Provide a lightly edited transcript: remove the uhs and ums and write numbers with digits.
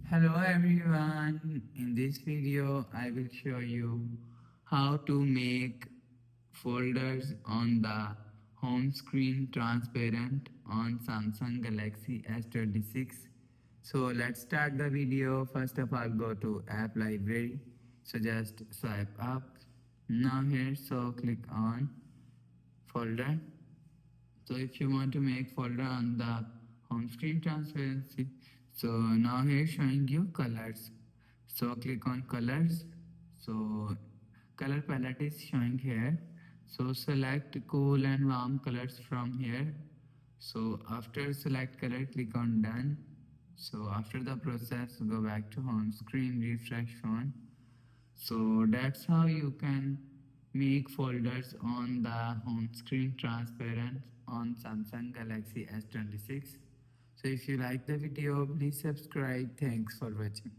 Hello everyone, in this video I will show you how to make folders on the home screen transparent on Samsung Galaxy S26. So let's start the video. First of all, go to app library. So just swipe up. Now here, so click on folder. So if you want to make folder on the home screen transparency, so now here showing you colors. So click on colors. So color palette is showing here. So select cool and warm colors from here. So after select color, click on done. So after the process, go back to home screen, refresh phone. So that's how you can make folders on the home screen transparent on Samsung Galaxy S26. So if you like the video, please subscribe. Thanks for watching.